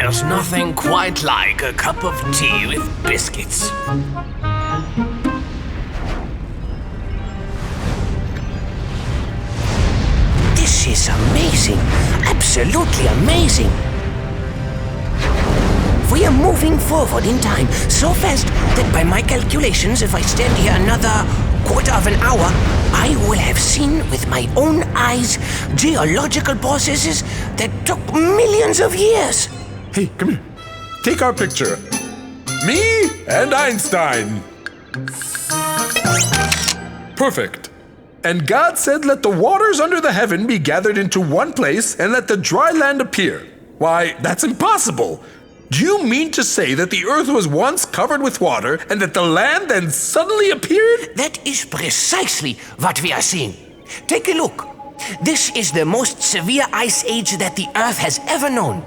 There's nothing quite like a cup of tea with biscuits. This is amazing. Absolutely amazing. We are moving forward in time so fast that by my calculations, if I stand here another quarter of an hour, I will have seen with my own eyes geological processes that took millions of years. Hey, come here. Take our picture. Me and Einstein. Perfect. And God said, let the waters under the heaven be gathered into one place and let the dry land appear. Why, that's impossible. Do you mean to say that the earth was once covered with water and that the land then suddenly appeared? That is precisely what we are seeing. Take a look. This is the most severe ice age that the earth has ever known.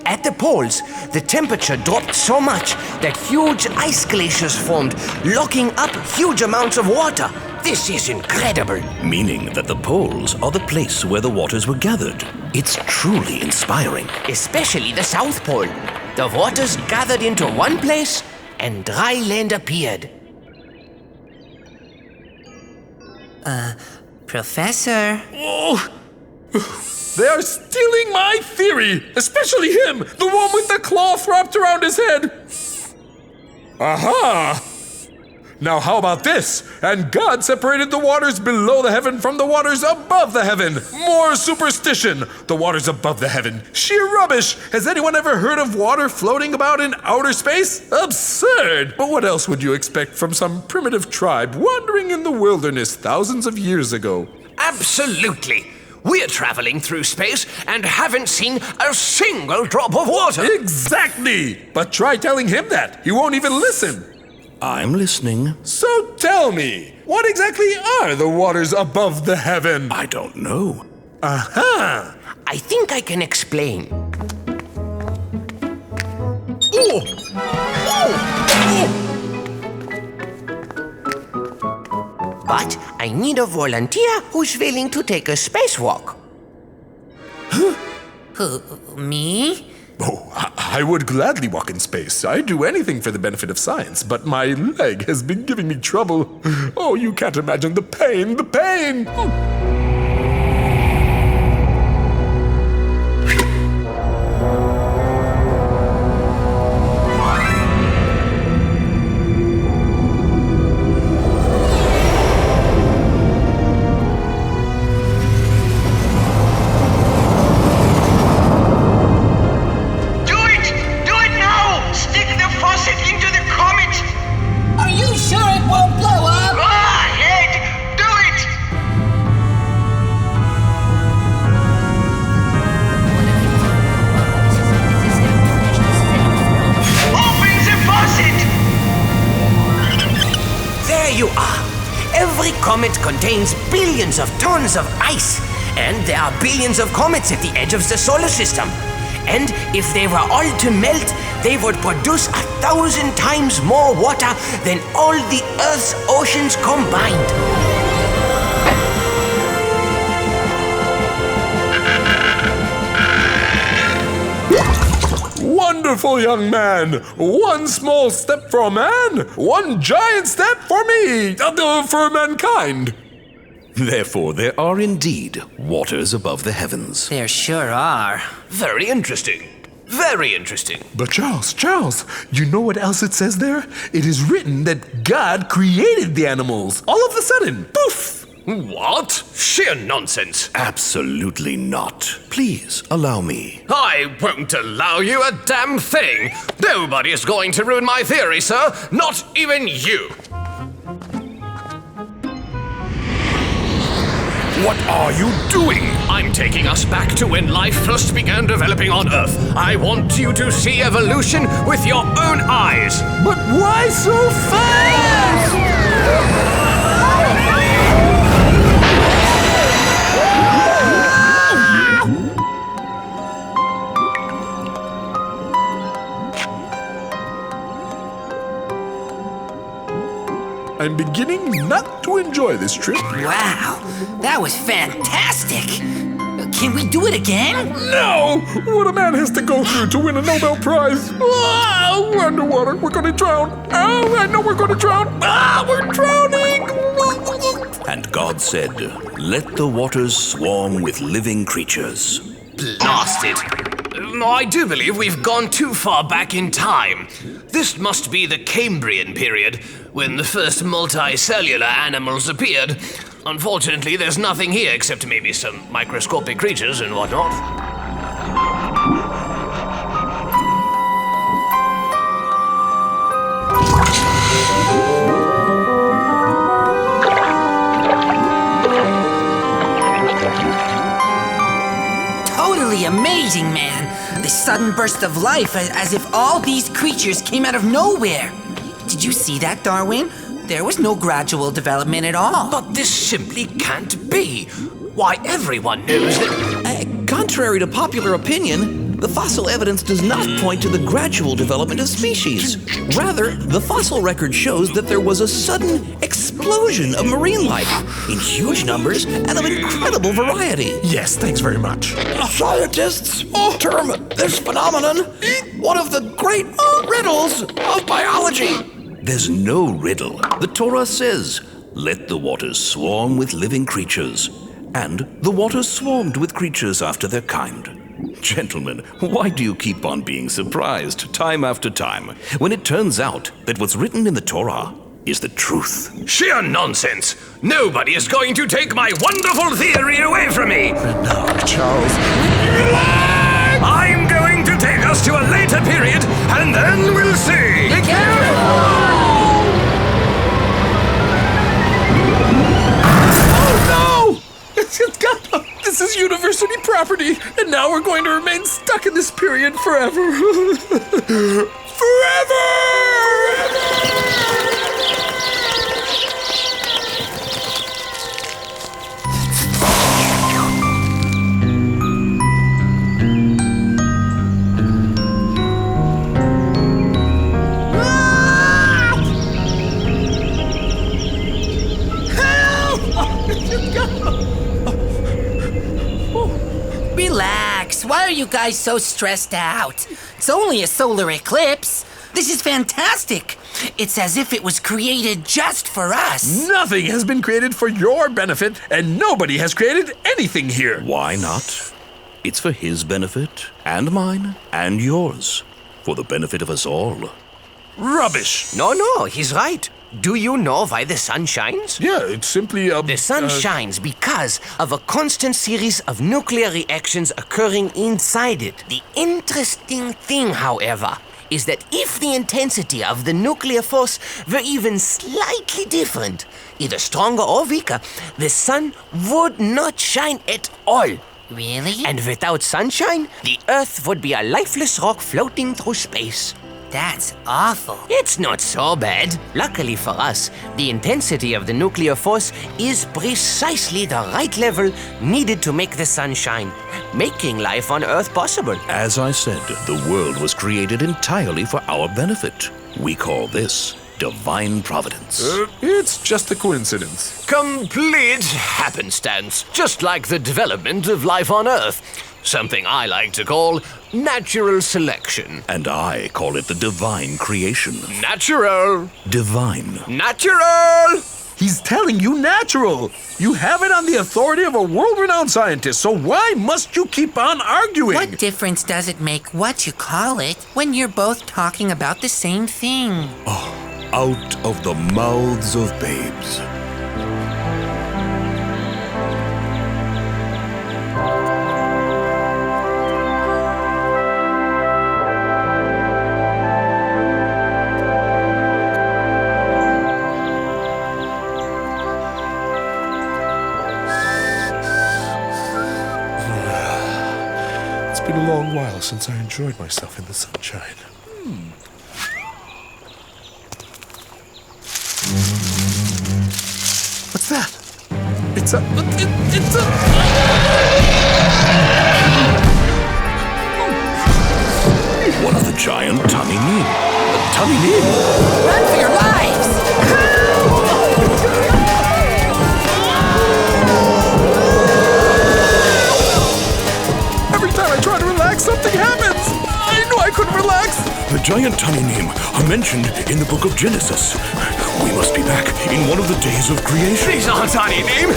At the poles, the temperature dropped so much that huge ice glaciers formed, locking up huge amounts of water. This is incredible. Meaning that the poles are the place where the waters were gathered. It's truly inspiring. Especially the South Pole. The waters gathered into one place and dry land appeared. Professor? Oh, they are stealing my theory, especially him, the one with the cloth wrapped around his head. Aha! Now how about this? And God separated the waters below the heaven from the waters above the heaven. More superstition. The waters above the heaven. Sheer rubbish. Has anyone ever heard of water floating about in outer space? Absurd. But what else would you expect from some primitive tribe wandering in the wilderness thousands of years ago? Absolutely. We're traveling through space and haven't seen a single drop of water. Exactly. But try telling him that. He won't even listen. I'm listening. So tell me, what exactly are the waters above the heaven? I don't know. Aha! I think I can explain. But I need a volunteer who's willing to take a spacewalk. Me? Oh, I would gladly walk in space. I'd do anything for the benefit of science, but my leg has been giving me trouble. Oh, you can't imagine the pain, the pain! Comet contains billions of tons of ice, and there are billions of comets at the edge of the solar system. And if they were all to melt, they would produce 1,000 times more water than all the Earth's oceans combined. Wonderful, young man! One small step for a man, one giant step for me, for mankind. Therefore, there are indeed waters above the heavens. There sure are. Very interesting. Very interesting. But Charles, you know what else it says there? It is written that God created the animals. All of a sudden, poof! What? Sheer nonsense. Absolutely not. Please, allow me. I won't allow you a damn thing. Nobody is going to ruin my theory, sir. Not even you. What are you doing? I'm taking us back to when life first began developing on Earth. I want you to see evolution with your own eyes. But why so fast? I'm beginning not to enjoy this trip. Wow, that was fantastic. Can we do it again? No! What a man has to go through to win a Nobel Prize. Oh, we're underwater. We're going to drown. Oh, I know we're going to drown. We're drowning. And God said, "Let the waters swarm with living creatures." Blast it! I do believe we've gone too far back in time. This must be the Cambrian period, when the first multicellular animals appeared. Unfortunately, there's nothing here except maybe some microscopic creatures and whatnot. Totally amazing, man. This sudden burst of life, as if all these creatures came out of nowhere. Did you see that, Darwin? There was no gradual development at all. But this simply can't be. Why, everyone knows that... Contrary to popular opinion, the fossil evidence does not point to the gradual development of species. Rather, the fossil record shows that there was a sudden explosion of marine life in huge numbers and of incredible variety. Yes, thanks very much. Scientists term this phenomenon one of the great riddles of biology. There's no riddle. The Torah says, "Let the waters swarm with living creatures." And the waters swarmed with creatures after their kind. Gentlemen, why do you keep on being surprised time after time when it turns out that what's written in the Torah is the truth? Sheer nonsense! Nobody is going to take my wonderful theory away from me! No, Charles. I'm going to take us to a later period, and then we'll see! Be careful! This is university property, and now we're going to remain stuck in this period forever. Forever! Relax. Why are you guys so stressed out? It's only a solar eclipse. This is fantastic. It's as if it was created just for us. Nothing has been created for your benefit, and nobody has created anything here. Why not? It's for his benefit, and mine, and yours. For the benefit of us all. Rubbish. No, he's right. Do you know why the sun shines? Yeah, it's simply The sun shines because of a constant series of nuclear reactions occurring inside it. The interesting thing, however, is that if the intensity of the nuclear force were even slightly different, either stronger or weaker, the sun would not shine at all. Really? And without sunshine, the Earth would be a lifeless rock floating through space. That's awful. It's not so bad. Luckily for us, the intensity of the nuclear force is precisely the right level needed to make the sun shine, making life on Earth possible. As I said, the world was created entirely for our benefit. We call this divine providence. It's just a coincidence. Complete happenstance, just like the development of life on Earth. Something I like to call natural selection. And I call it the divine creation. Natural. Divine. Natural! He's telling you natural. You have it on the authority of a world-renowned scientist, so why must you keep on arguing? What difference does it make what you call it when you're both talking about the same thing? Out of the mouths of babes. It's been a long while since I enjoyed myself in the sunshine. What's that? It's a... One of the giant Taminim. Taminim! Run for your lives! mentioned in the book of Genesis. We must be back in one of the days of creation. These aren't tiny Neem.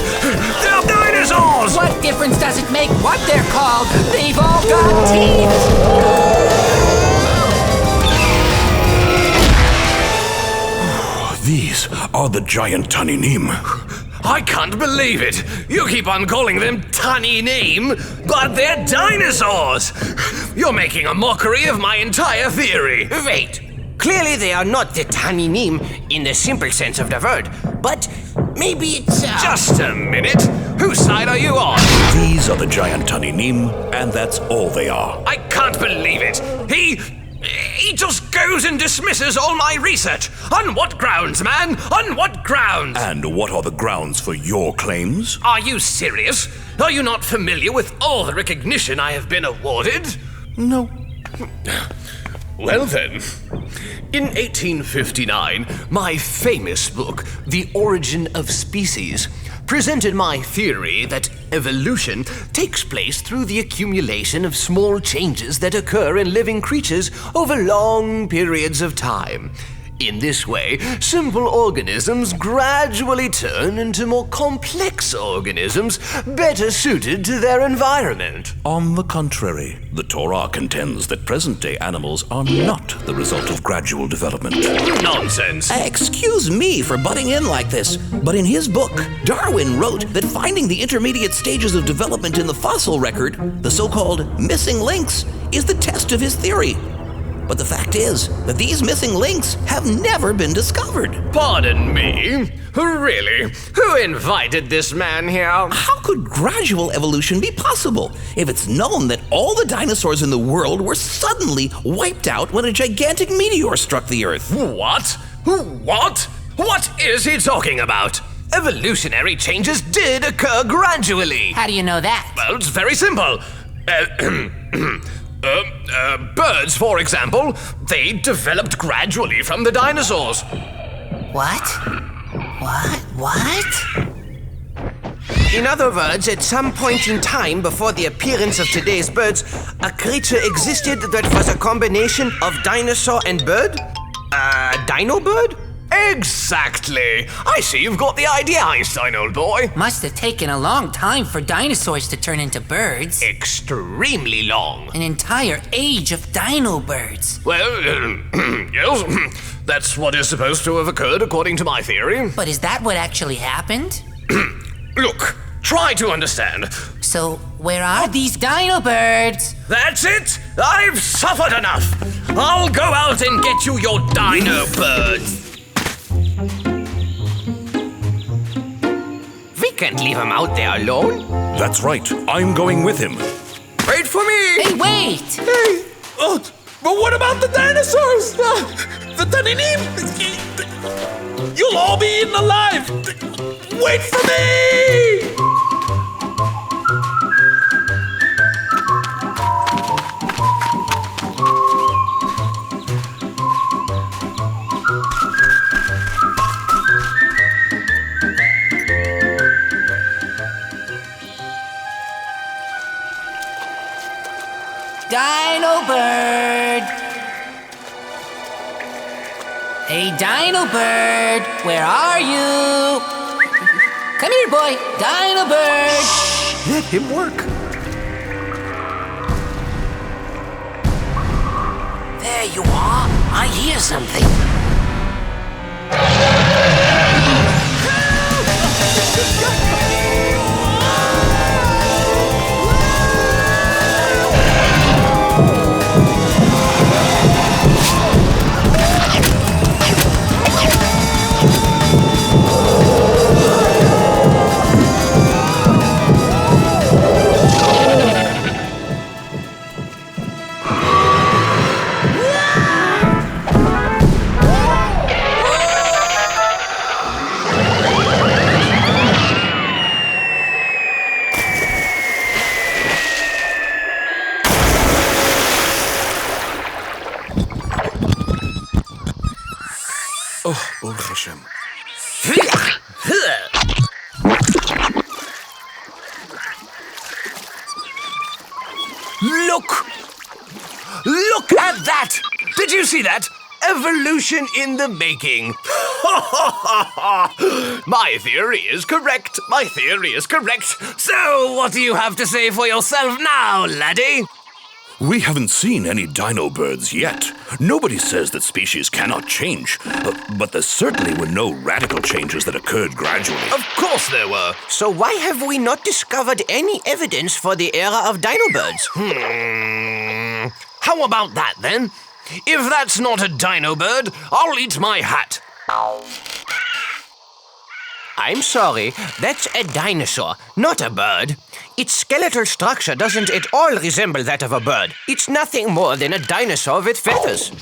They're dinosaurs! What difference does it make what they're called? They've all got teeth! These are the giant tiny Neem. I can't believe it. You keep on calling them tiny Neem, but they're dinosaurs. You're making a mockery of my entire theory. Wait. Clearly they are not the tiny Neem in the simple sense of the word, but maybe it's... Just a minute. Whose side are you on? These are the giant tiny Neem, and that's all they are. I can't believe it. He just goes and dismisses all my research. On what grounds, man? On what grounds? And what are the grounds for your claims? Are you serious? Are you not familiar with all the recognition I have been awarded? No. Well then, in 1859, my famous book, The Origin of Species, presented my theory that evolution takes place through the accumulation of small changes that occur in living creatures over long periods of time. In this way, simple organisms gradually turn into more complex organisms better suited to their environment. On the contrary, the Torah contends that present-day animals are not the result of gradual development. Nonsense. Excuse me for butting in like this, but in his book, Darwin wrote that finding the intermediate stages of development in the fossil record, the so-called missing links, is the test of his theory. But the fact is that these missing links have never been discovered. Pardon me? Really? Who invited this man here? How could gradual evolution be possible if it's known that all the dinosaurs in the world were suddenly wiped out when a gigantic meteor struck the Earth? What? What? What is he talking about? Evolutionary changes did occur gradually. How do you know that? Well, it's very simple. Birds, for example, they developed gradually from the dinosaurs. What? What? In other words, at some point in time before the appearance of today's birds, a creature existed that was a combination of dinosaur and bird? Dino bird? Exactly! I see you've got the idea, Einstein, old boy. Must have taken a long time for dinosaurs to turn into birds. Extremely long. An entire age of dino birds. Well, yes, that's what is supposed to have occurred according to my theory. But is that what actually happened? Look, try to understand. So, where are these dino birds? That's it! I've suffered enough! I'll go out and get you your dino birds. We can't leave him out there alone. That's right. I'm going with him. Wait for me! Hey, wait! Hey! Oh, but what about the dinosaurs? The tiny Neem? You'll all be eaten alive! Wait for me! Dino bird! Hey, dino bird, where are you? Come here, boy, dino bird! Let him work. There you are. I hear something. Oh, Baruch Hashem. Look! Look at that! Did you see that? Evolution in the making. My theory is correct. My theory is correct. So, what do you have to say for yourself now, laddie? We haven't seen any dino birds yet. Nobody says that species cannot change, but there certainly were no radical changes that occurred gradually. Of course there were. So why have we not discovered any evidence for the era of dino birds? How about that, then? If that's not a dino bird, I'll eat my hat. I'm sorry, that's a dinosaur, not a bird. Its skeletal structure doesn't at all resemble that of a bird. It's nothing more than a dinosaur with feathers.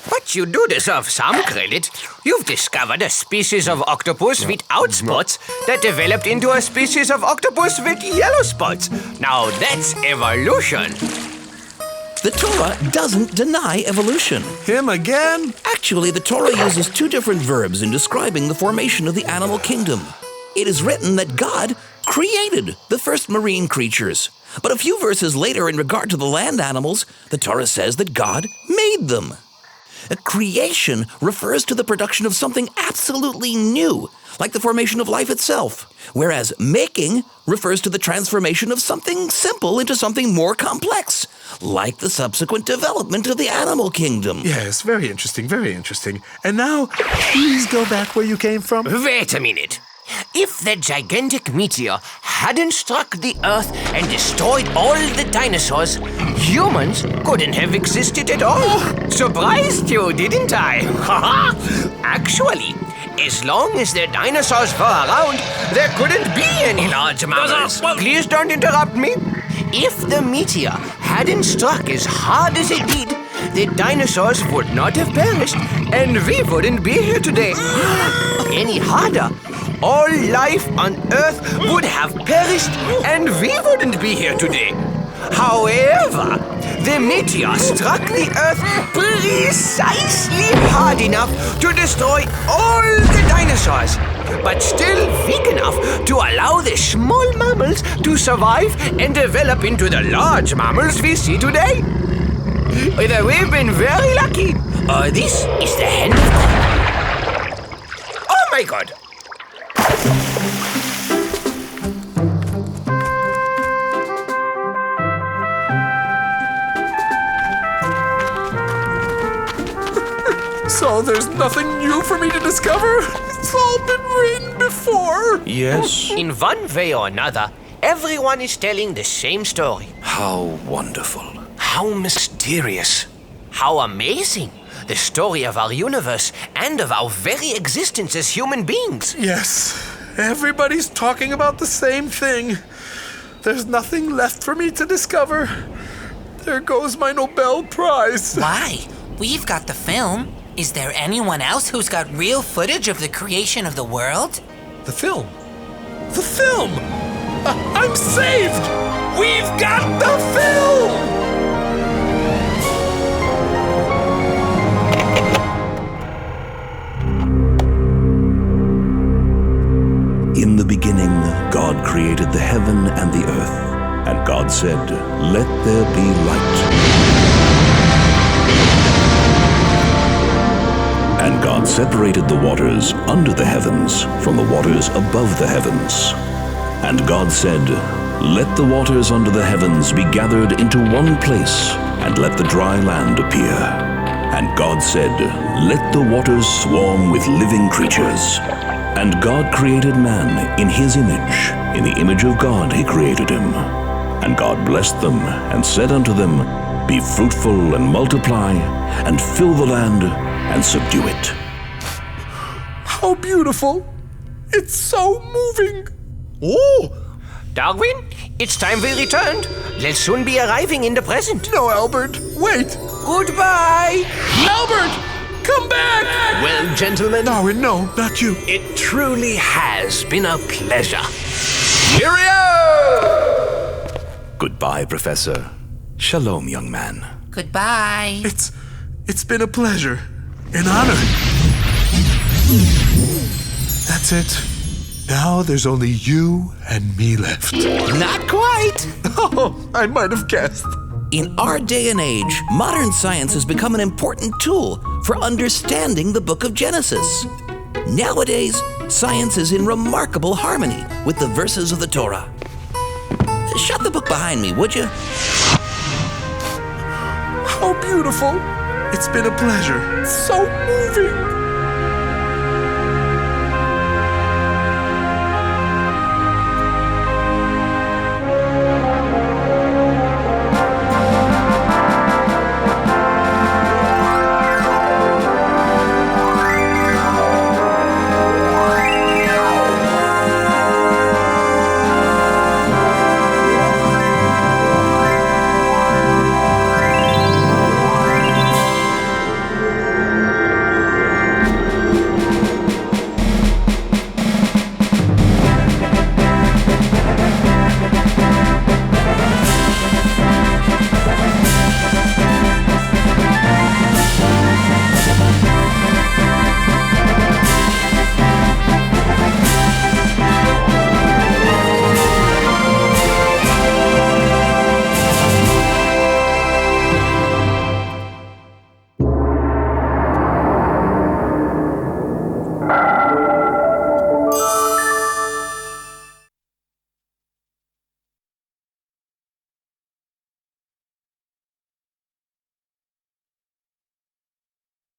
But you do deserve some credit. You've discovered a species of octopus without spots that developed into a species of octopus with yellow spots. Now that's evolution. The Torah doesn't deny evolution. Him again? Actually, the Torah uses two different verbs in describing the formation of the animal kingdom. It is written that God created the first marine creatures. But a few verses later, in regard to the land animals, the Torah says that God made them. A creation refers to the production of something absolutely new, like the formation of life itself, whereas making refers to the transformation of something simple into something more complex, like the subsequent development of the animal kingdom. Yes, very interesting, very interesting. And now, please go back where you came from. Wait a minute. If the gigantic meteor hadn't struck the Earth and destroyed all the dinosaurs, humans couldn't have existed at all. Surprised you, didn't I? Actually, as long as the dinosaurs were around, there couldn't be any large mammals. Please don't interrupt me. If the meteor hadn't struck as hard as it did, the dinosaurs would not have perished, and we wouldn't be here today. Any harder, all life on Earth would have perished, and we wouldn't be here today. However, the meteor struck the Earth precisely hard enough to destroy all the dinosaurs, but still weak enough to allow the small mammals to survive and develop into the large mammals we see today. Either we've been very lucky, or this is the hand of God. Oh my God! So there's nothing new for me to discover? It's all been written before. Yes? In one way or another, everyone is telling the same story. How wonderful. How mysterious. How amazing. The story of our universe and of our very existence as human beings. Yes, everybody's talking about the same thing. There's nothing left for me to discover. There goes my Nobel Prize. Why? We've got the film. Is there anyone else who's got real footage of the creation of the world? The film. The film! I'm saved! We've got the film! In the beginning, God created the heaven and the earth. And God said, "Let there be light." And God separated the waters under the heavens from the waters above the heavens. And God said, "Let the waters under the heavens be gathered into one place, and let the dry land appear." And God said, "Let the waters swarm with living creatures." And God created man in his image. In the image of God he created him. And God blessed them and said unto them, "Be fruitful and multiply, and fill the land and subdue it." How beautiful! It's so moving! Oh! Darwin, it's time we returned. They'll soon be arriving in the present. No, Albert, wait! Goodbye! Albert! Come back! Well, gentlemen, Darwin, no, not you. it truly has been a pleasure. Cheerio! Goodbye, Professor. Shalom, young man. Goodbye. It's been a pleasure. An honor. That's it. Now there's only you and me left. Not quite! Oh, I might have guessed. In our day and age, modern science has become an important tool for understanding the book of Genesis. Nowadays, science is in remarkable harmony with the verses of the Torah. Shut the book behind me, would you? How beautiful. It's been a pleasure. So moving.